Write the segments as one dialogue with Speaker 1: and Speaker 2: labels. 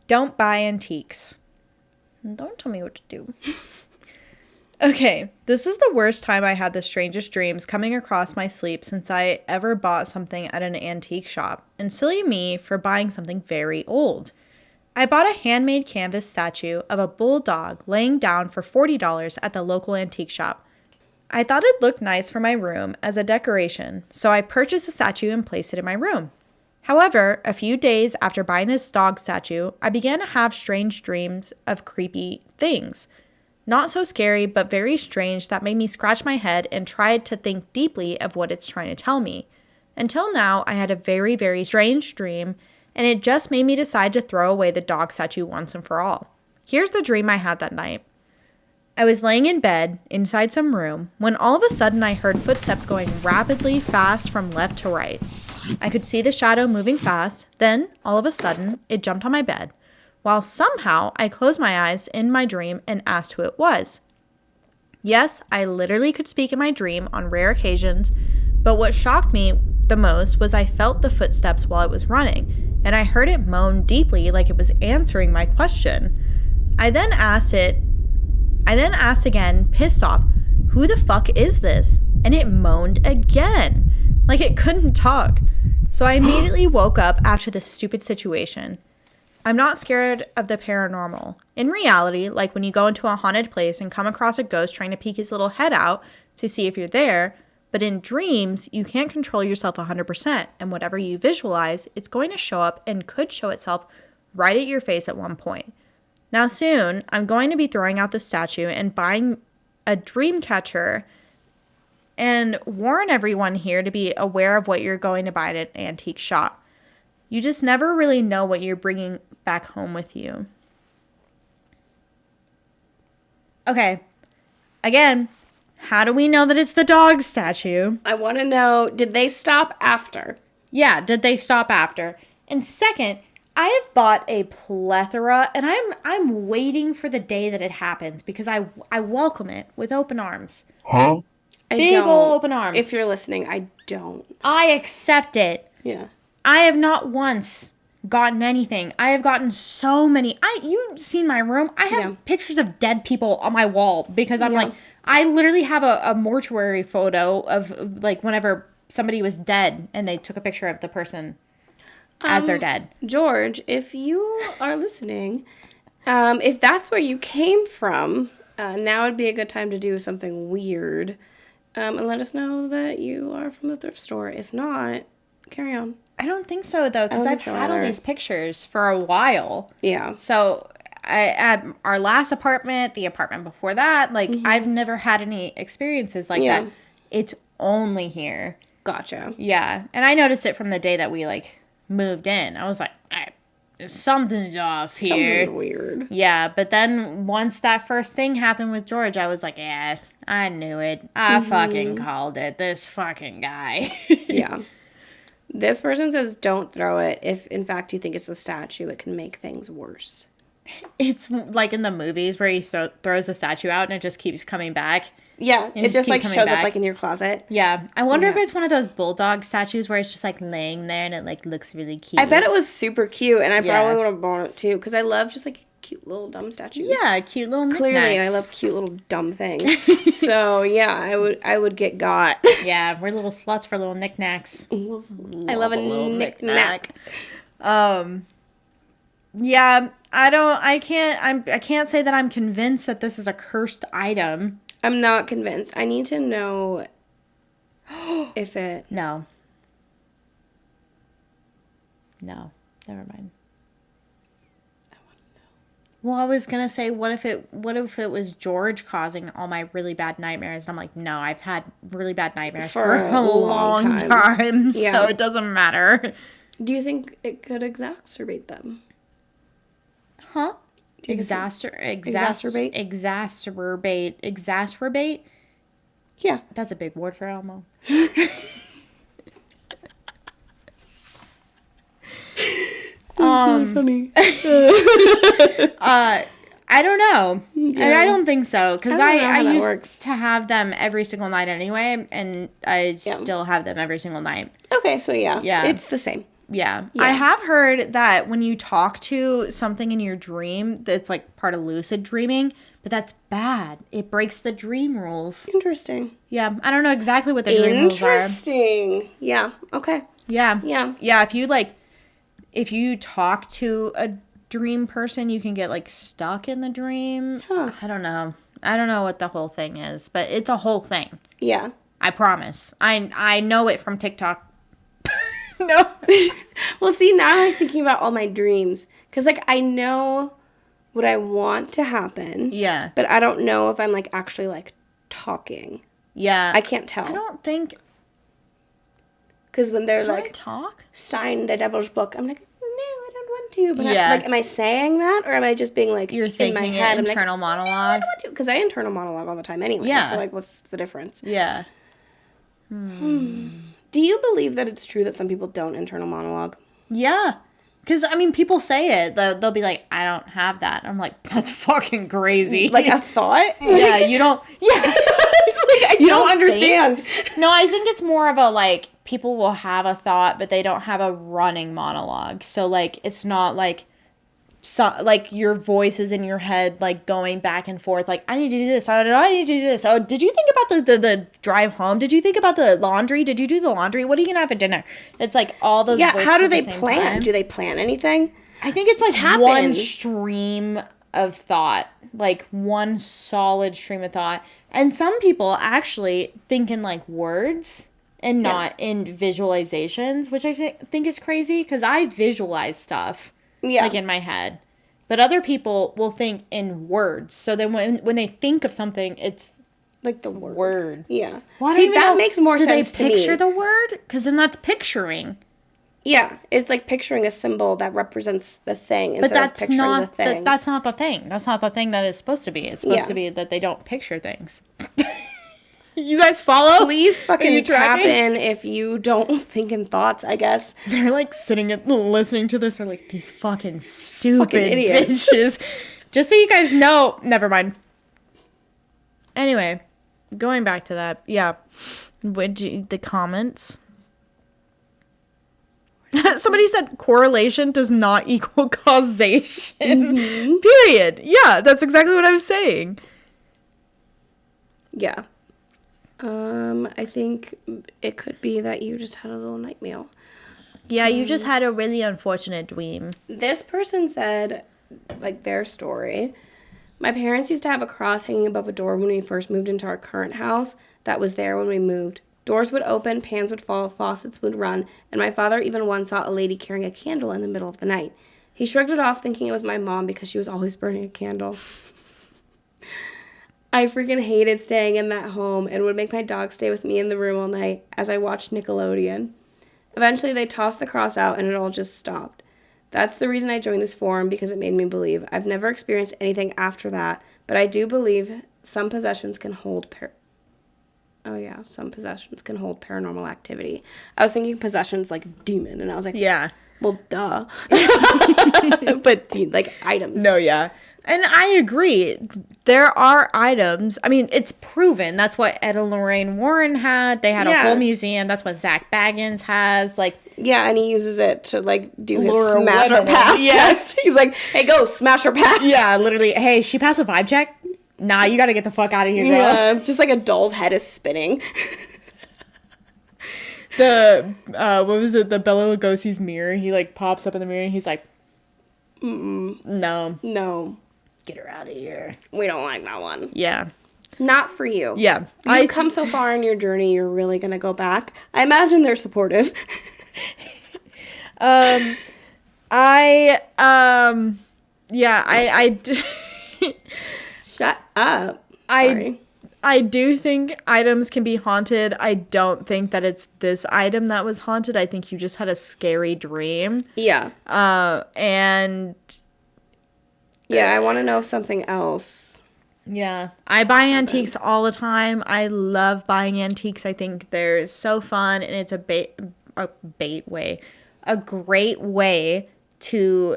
Speaker 1: Don't buy antiques. Don't tell me what to do. Okay, this is the worst time I had the strangest dreams coming across my sleep since I ever bought something at an antique shop, and silly me for buying something very old. I bought a handmade canvas statue of a bulldog laying down for $40 at the local antique shop. I thought it looked nice for my room as a decoration, so I purchased the statue and placed it in my room. However, a few days after buying this dog statue, I began to have strange dreams of creepy things. Not so scary, but very strange that made me scratch my head and tried to think deeply of what it's trying to tell me. Until now, I had a very, very strange dream, and it just made me decide to throw away the dog statue once and for all. Here's the dream I had that night. I was laying in bed, inside some room, when all of a sudden I heard footsteps going rapidly fast from left to right. I could see the shadow moving fast, then, all of a sudden, it jumped on my bed, while somehow I closed my eyes in my dream and asked who it was. Yes, I literally could speak in my dream on rare occasions, but what shocked me the most was I felt the footsteps while it was running, and I heard it moan deeply like it was answering my question. I then asked again, pissed off, who the fuck is this? And it moaned again, like it couldn't talk. So I immediately woke up after this stupid situation. I'm not scared of the paranormal. In reality, like when you go into a haunted place and come across a ghost trying to peek his little head out to see if you're there, but in dreams, you can't control yourself 100%, and whatever you visualize, it's going to show up and could show itself right at your face at one point. Now soon, I'm going to be throwing out the statue and buying a dream catcher and warn everyone here to be aware of what you're going to buy at an antique shop. You just never really know what you're bringing back home with you. Okay, again, how do we know that it's the dog statue?
Speaker 2: I want to know, did they stop after?
Speaker 1: Yeah, did they stop after? And second, I have bought a plethora, and I'm waiting for the day that it happens because I welcome it with open arms.
Speaker 3: Huh?
Speaker 1: Big ol' open arms.
Speaker 2: If you're listening, I don't.
Speaker 1: I accept it.
Speaker 2: Yeah.
Speaker 1: I have not once gotten anything. I have gotten so many. You've seen my room. I have pictures of dead people on my wall because I'm like, I literally have a mortuary photo of like whenever somebody was dead and they took a picture of the person as they're dead.
Speaker 2: George, if you are listening, if that's where you came from, now would be a good time to do something weird. And let us know that you are from the thrift store. If not, carry on.
Speaker 1: I don't think so, though, because I've had all these pictures for a while.
Speaker 2: Yeah.
Speaker 1: So, at our last apartment, the apartment before that, like, I've never had any experiences like that. It's only here.
Speaker 2: Gotcha.
Speaker 1: Yeah. And I noticed it from the day that we, like, moved in. I was like, something's off here.
Speaker 2: Something's weird.
Speaker 1: Yeah, but then once that first thing happened with George, I was like, yeah, I knew it. I fucking called it. This fucking guy.
Speaker 2: Yeah. This person says don't throw it. If, in fact, you think it's a statue, it can make things worse.
Speaker 1: It's like in the movies where he throws a statue out and it just keeps coming back.
Speaker 2: Yeah, it just like shows up like in your closet.
Speaker 1: Yeah. I wonder if it's one of those bulldog statues where it's just like laying there and it like looks really cute.
Speaker 2: I bet it was super cute and I probably would have bought it too because I love just like cute little dumb statues.
Speaker 1: Yeah, cute little knickknacks.
Speaker 2: Clearly, I love cute little dumb things. So, yeah, I would get got.
Speaker 1: Yeah, we're little sluts for little knickknacks.
Speaker 2: I love a little knickknack.
Speaker 1: Yeah, I can't say that I'm convinced that this is a cursed item.
Speaker 2: I'm not convinced. I need to know if it...
Speaker 1: No, never mind.
Speaker 2: I want to know.
Speaker 1: Well, I was gonna say, what if it was George causing all my really bad nightmares? I'm like, no, I've had really bad nightmares for a long time, so it doesn't matter.
Speaker 2: Do you think it could exacerbate them?
Speaker 1: Huh? Exacerbate?
Speaker 2: Yeah.
Speaker 1: That's a big word for Elmo.
Speaker 2: That's so funny.
Speaker 1: I don't know.
Speaker 2: Yeah.
Speaker 1: I don't think so, because I used
Speaker 2: works.
Speaker 1: to have them every single night anyway, and I still have them every single night.
Speaker 2: Okay, so yeah, it's the same.
Speaker 1: Yeah.
Speaker 2: Yeah.
Speaker 1: I have heard that when you talk to something in your dream, that's like part of lucid dreaming, but that's bad. It breaks the dream rules.
Speaker 2: Interesting.
Speaker 1: Yeah. I don't know exactly what the dream rules are.
Speaker 2: Interesting. Yeah. Okay.
Speaker 1: Yeah.
Speaker 2: Yeah.
Speaker 1: Yeah. If you talk to a dream person, you can get like stuck in the dream.
Speaker 2: Huh.
Speaker 1: I don't know. I don't know what the whole thing is, but it's a whole thing.
Speaker 2: Yeah.
Speaker 1: I promise. I know it from TikTok. No.
Speaker 2: Well, see, now I'm like, thinking about all my dreams. Because, like, I know what I want to happen.
Speaker 1: Yeah.
Speaker 2: But I don't know if I'm, like, actually, like, talking.
Speaker 1: Yeah.
Speaker 2: I can't tell.
Speaker 1: I don't think.
Speaker 2: Because when they're,
Speaker 1: Do I
Speaker 2: like,
Speaker 1: talk?
Speaker 2: sign the devil's book, I'm like, no, I don't want to. But
Speaker 1: Yeah.
Speaker 2: am I saying that? Or am I just being, like,
Speaker 1: You're
Speaker 2: in
Speaker 1: thinking
Speaker 2: my head?
Speaker 1: an
Speaker 2: I'm
Speaker 1: internal
Speaker 2: like,
Speaker 1: monologue.
Speaker 2: No, I don't want to. Because I internal monologue all the time anyway.
Speaker 1: Yeah.
Speaker 2: So, like, what's the difference?
Speaker 1: Yeah.
Speaker 2: Do you believe that it's true that some people don't internal monologue?
Speaker 1: Yeah. Because, I mean, people say it. They'll be like, I don't have that. I'm like, that's fucking crazy.
Speaker 2: Like a thought?
Speaker 1: Yeah, you don't. Yeah. Like,
Speaker 2: You don't understand.
Speaker 1: No, I think it's more of a, like, people will have a thought, but they don't have a running monologue. So, like, it's not like, like your voice is in your head, like going back and forth. Like, I need to do this. I need to do this. Oh, did you think about the drive home? Did you think about the laundry? Did you do the laundry? What are you gonna have for dinner? It's like all those.
Speaker 2: Yeah,
Speaker 1: voices
Speaker 2: how do
Speaker 1: at the
Speaker 2: they
Speaker 1: same
Speaker 2: plan?
Speaker 1: time.
Speaker 2: Do they plan anything?
Speaker 1: I think it's like
Speaker 2: Tap
Speaker 1: one
Speaker 2: in.
Speaker 1: stream of thought, like one solid stream of thought. And some people actually think in like words and not in visualizations, which I think is crazy because I visualize stuff like in my head. But other people will think in words. So then when they think of something, it's
Speaker 2: like the word. Yeah.
Speaker 1: Well, I don't
Speaker 2: See,
Speaker 1: even
Speaker 2: that
Speaker 1: know,
Speaker 2: makes more sense to
Speaker 1: Do
Speaker 2: me.
Speaker 1: they picture the word? Because then that's picturing.
Speaker 2: Yeah, it's like picturing a symbol that represents the thing
Speaker 1: But
Speaker 2: instead of
Speaker 1: that's
Speaker 2: picturing
Speaker 1: not
Speaker 2: the thing.
Speaker 1: that's not the thing. That's not the thing that it's supposed to be. It's supposed to be that they don't picture things. You guys follow?
Speaker 2: Please
Speaker 1: Are
Speaker 2: fucking
Speaker 1: you
Speaker 2: tap
Speaker 1: tracking?
Speaker 2: in if you don't think in thoughts, I guess.
Speaker 1: They're like sitting and listening to this. They're like, these fucking stupid
Speaker 2: idiots.
Speaker 1: bitches. Just so you guys know. Never mind. Anyway, going back to that. Yeah. The comments. Somebody said correlation does not equal causation. Period. Yeah, that's exactly what I'm saying.
Speaker 2: Yeah. I think it could be that you just had a little nightmare.
Speaker 1: Yeah, you just had a really unfortunate dream.
Speaker 2: This person said, like, their story. My parents used to have a cross hanging above a door when we first moved into our current house that was there when we moved. Doors would open, pans would fall, faucets would run, and my father even once saw a lady carrying a candle in the middle of the night. He shrugged it off, thinking it was my mom because she was always burning a candle. I freaking hated staying in that home and would make my dog stay with me in the room all night as I watched Nickelodeon. Eventually, they tossed the cross out and it all just stopped. That's the reason I joined this forum, because it made me believe. I've never experienced anything after that, but I do believe some possessions can hold some possessions can hold paranormal activity. I was thinking possessions like demon, and I was like,
Speaker 1: Yeah.
Speaker 2: well, duh. But, like, items.
Speaker 1: No, yeah. And I agree. There are items. I mean, it's proven. That's what Ed and Lorraine Warren had. They had a whole museum. That's what Zach Baggins has. Like,
Speaker 2: yeah, and he uses it to, like, do his
Speaker 1: lure
Speaker 2: smash or
Speaker 1: women.
Speaker 2: pass
Speaker 1: Yeah.
Speaker 2: test. He's like, hey, go, smash or pass.
Speaker 1: yeah, literally. Hey, she passed a vibe check? Nah, you got to get the fuck out of here, girl.
Speaker 2: Yeah, just like a doll's head is spinning.
Speaker 1: What was it? The Bela Lugosi's mirror. He, like, pops up in the mirror and he's like, no.
Speaker 2: No,
Speaker 1: Get her out of here.
Speaker 2: we don't like that one.
Speaker 1: Yeah.
Speaker 2: Not for you.
Speaker 1: Yeah.
Speaker 2: You've come so far in your journey, you're really going to go back. I imagine they're supportive. Shut up. Sorry.
Speaker 1: I do think items can be haunted. I don't think that it's this item that was haunted. I think you just had a scary dream.
Speaker 2: Yeah.
Speaker 1: And
Speaker 2: Yeah, I want to know something else.
Speaker 1: yeah, I buy antiques all the time. I love buying antiques. I think they're so fun, and it's a great way to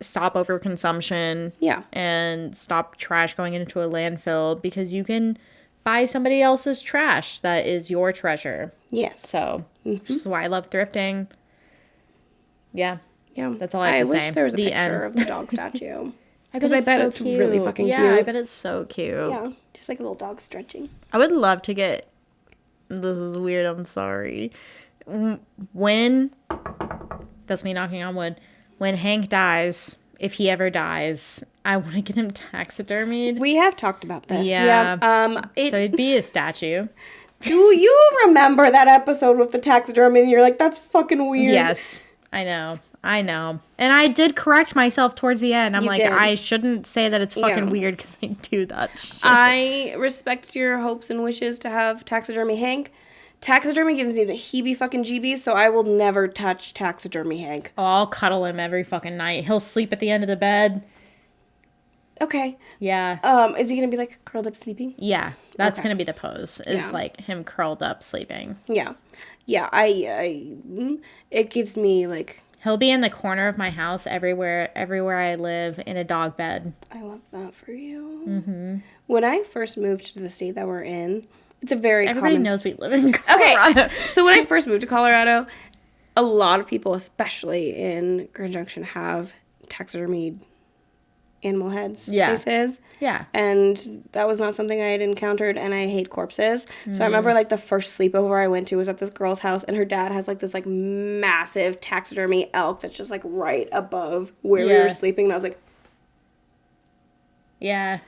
Speaker 1: stop overconsumption.
Speaker 2: Yeah.
Speaker 1: And stop trash going into a landfill, because you can buy somebody else's trash that is your treasure.
Speaker 2: Yes.
Speaker 1: So, which is why I love thrifting. Yeah.
Speaker 2: Yeah.
Speaker 1: That's all I have to say.
Speaker 2: I wish there was a
Speaker 1: The
Speaker 2: picture
Speaker 1: end.
Speaker 2: of the dog statue.
Speaker 1: Because
Speaker 2: I bet
Speaker 1: so
Speaker 2: it's really fucking
Speaker 1: yeah,
Speaker 2: cute.
Speaker 1: I bet it's so cute.
Speaker 2: Yeah. Just like a little dog stretching.
Speaker 1: I would love to get, this is weird, I'm sorry. When, that's me knocking on wood, when Hank dies, if he ever dies, I want to get him taxidermied.
Speaker 2: We have talked about this.
Speaker 1: Yeah.
Speaker 2: So
Speaker 1: it'd be a statue.
Speaker 2: do you remember that episode with the taxidermy and you're like, that's fucking weird?
Speaker 1: Yes, I know. And I did correct myself towards the end. I'm
Speaker 2: You
Speaker 1: like,
Speaker 2: did.
Speaker 1: I shouldn't say that it's fucking weird because I do that shit.
Speaker 2: I respect your hopes and wishes to have taxidermy Hank. Taxidermy gives me the heebie-fucking-jeebies, so I will never touch taxidermy Hank.
Speaker 1: Oh, I'll cuddle him every fucking night. He'll sleep at the end of the bed.
Speaker 2: Okay.
Speaker 1: Yeah.
Speaker 2: Is he gonna be like curled up sleeping?
Speaker 1: Yeah. That's
Speaker 2: Okay.
Speaker 1: gonna be the pose. Is
Speaker 2: Yeah.
Speaker 1: like him curled up sleeping.
Speaker 2: Yeah. Yeah, it gives me like,
Speaker 1: He'll be in the corner of my house everywhere I live in a dog bed.
Speaker 2: I love that for you. Mm-hmm. When I first moved to the state that we're in, it's a very
Speaker 1: Everybody
Speaker 2: common...
Speaker 1: knows we live in Colorado.
Speaker 2: Okay, so when I first moved to Colorado, a lot of people, especially in Grand Junction, have taxidermied animal heads places.
Speaker 1: Yeah.
Speaker 2: And that was not something I had encountered, and I hate corpses. So I remember, like, the first sleepover I went to was at this girl's house, and her dad has, like, this, like, massive taxidermy elk that's just, like, right above where we were sleeping, and I was like...
Speaker 1: Yeah.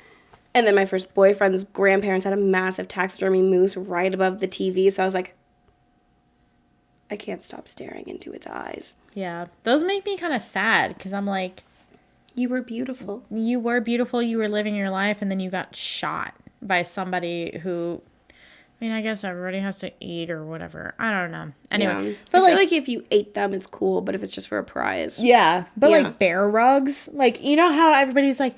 Speaker 2: And then my first boyfriend's grandparents had a massive taxidermy moose right above the TV, so I was like, I can't stop staring into its eyes.
Speaker 1: Yeah. Those make me kind of sad because I'm like,
Speaker 2: You were beautiful.
Speaker 1: you were beautiful, you were living your life, and then you got shot by somebody who, I mean, I guess everybody has to eat or whatever. I don't know. Anyway.
Speaker 2: Yeah.
Speaker 1: But
Speaker 2: I feel like if you ate them, it's cool, but if it's just for a prize.
Speaker 1: Yeah. But
Speaker 2: Yeah.
Speaker 1: like bear rugs, like, you know how everybody's like,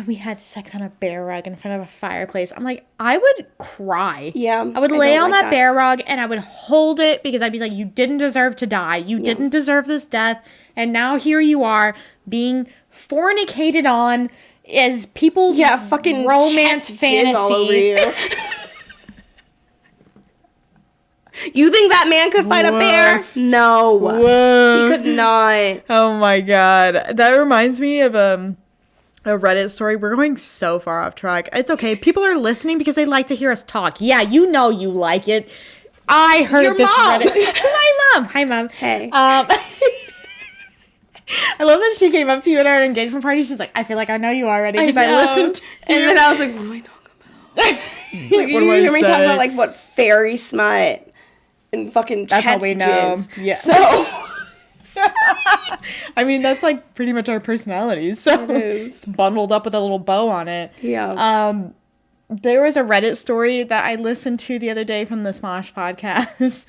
Speaker 1: we had sex on a bear rug in front of a fireplace. I'm like, I would cry.
Speaker 2: Yeah.
Speaker 1: I would lay on that bear rug and I would hold it because I'd be like, you didn't deserve to die. You didn't deserve this death. And now here you are being fornicated on as people's
Speaker 2: fucking
Speaker 1: romance fantasies.
Speaker 2: All over you. You think that man could fight a bear? No.
Speaker 1: Whoa.
Speaker 2: He could not.
Speaker 1: Oh my God. That reminds me of a Reddit story. We're going so far off track. It's okay. People are listening because they like to hear us talk. Yeah, you know you like it. I heard
Speaker 2: Your
Speaker 1: this
Speaker 2: mom.
Speaker 1: Reddit. Hi, Mom. Hi, Mom.
Speaker 2: Hey.
Speaker 1: I love that she came up to you at our engagement party. She's like, I feel like I know you already because I listened to
Speaker 2: and
Speaker 1: you.
Speaker 2: then I was like, what do I talk about? Like,
Speaker 1: What
Speaker 2: you
Speaker 1: do I
Speaker 2: hear me talk
Speaker 1: say?
Speaker 2: about like what fairy smut and fucking
Speaker 1: That's all we
Speaker 2: Chet's
Speaker 1: know.
Speaker 2: jizz.
Speaker 1: Yeah.
Speaker 2: So
Speaker 1: I mean, that's like pretty much our personalities. So
Speaker 2: It is.
Speaker 1: it's bundled up with a little bow on it.
Speaker 2: yeah.
Speaker 1: There was a Reddit story that I listened to the other day from the Smosh podcast.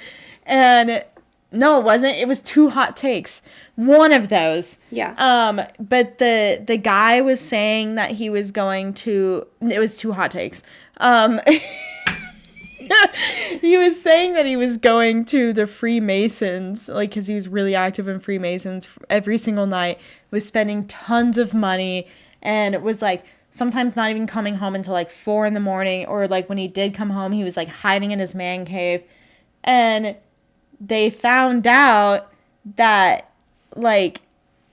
Speaker 1: And no, it wasn't. It was two hot takes. One of those.
Speaker 2: Yeah.
Speaker 1: But the guy was saying that he was going to, it was two hot takes. He was saying that he was going to the Freemasons, like, because he was really active in Freemasons every single night, was spending tons of money, and it was like sometimes not even coming home until like 4 a.m, or like when he did come home, he was like hiding in his man cave. And they found out that like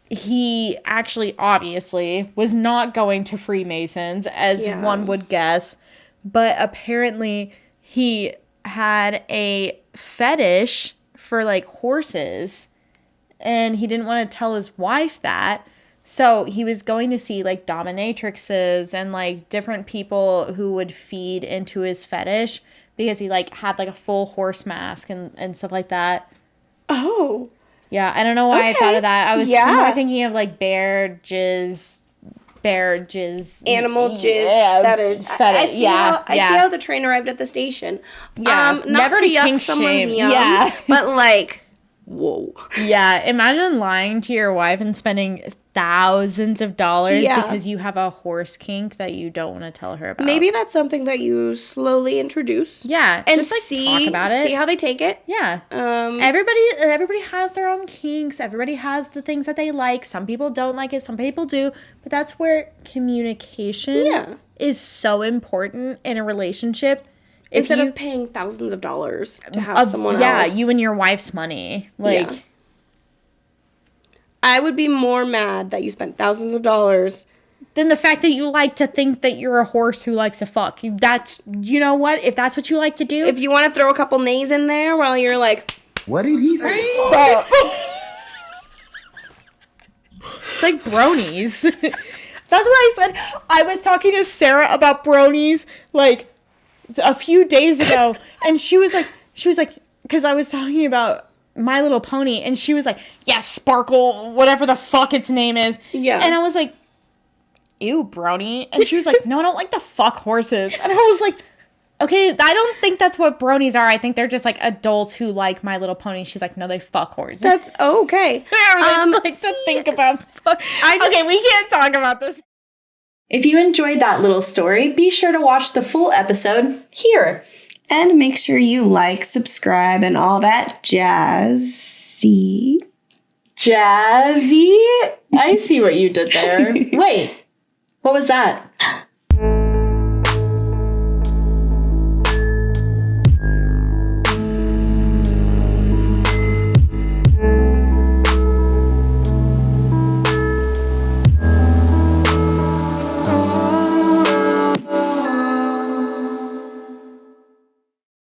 Speaker 1: he actually obviously was not going to Freemasons as one would guess, but apparently he had a fetish for like horses and he didn't want to tell his wife that. So he was going to see like dominatrixes and like different people who would feed into his fetish because he like had like a full horse mask and stuff like that.
Speaker 2: Oh.
Speaker 1: Yeah, I don't know why I thought of that. I was more thinking of like bear jizz,
Speaker 2: animal jizz.
Speaker 1: Yeah,
Speaker 2: Fetish. I see how the train arrived at the station.
Speaker 1: Yeah,
Speaker 2: not
Speaker 1: never
Speaker 2: to
Speaker 1: to
Speaker 2: yuck
Speaker 1: kink
Speaker 2: someone's
Speaker 1: shame.
Speaker 2: yum,
Speaker 1: Yeah.
Speaker 2: but like, whoa.
Speaker 1: Yeah, imagine lying to your wife and spending thousands of dollars because you have a horse kink that you don't want to tell her about.
Speaker 2: Maybe that's something that you slowly introduce.
Speaker 1: Yeah,
Speaker 2: and
Speaker 1: just like talk about it.
Speaker 2: See how they take it.
Speaker 1: Yeah. Everybody has their own kinks. Everybody has the things that they like. Some people don't like it. Some people do. But that's where communication is so important in a relationship.
Speaker 2: Instead of paying thousands of dollars to have someone else.
Speaker 1: Yeah, you and your wife's money. Like,
Speaker 2: I would be more mad that you spent thousands of dollars
Speaker 1: than the fact that you like to think that you're a horse who likes to fuck. You know what? If that's what you like to do.
Speaker 2: If you want to throw a couple nays in there while you're like...
Speaker 3: What did he say?
Speaker 1: Stop. It's like bronies. That's what I said. I was talking to Sarah about bronies like a few days ago, and she was like, because I was talking about My Little Pony, and she was like, yeah, Sparkle, whatever the fuck its name is.
Speaker 2: Yeah.
Speaker 1: And I was like, ew, brony. And she was like, no, I don't like to fuck horses. And I was like, okay, I don't think that's what bronies are. I think they're just like adults who like My Little Pony. She's like, no, they fuck horses.
Speaker 2: That's okay.
Speaker 1: I like to think about fuck. Okay, we can't talk about this.
Speaker 4: If you enjoyed that little story, be sure to watch the full episode here.
Speaker 2: And make sure you like, subscribe, and all that jazzy.
Speaker 4: Jazzy? I see what you did there. Wait, what was that?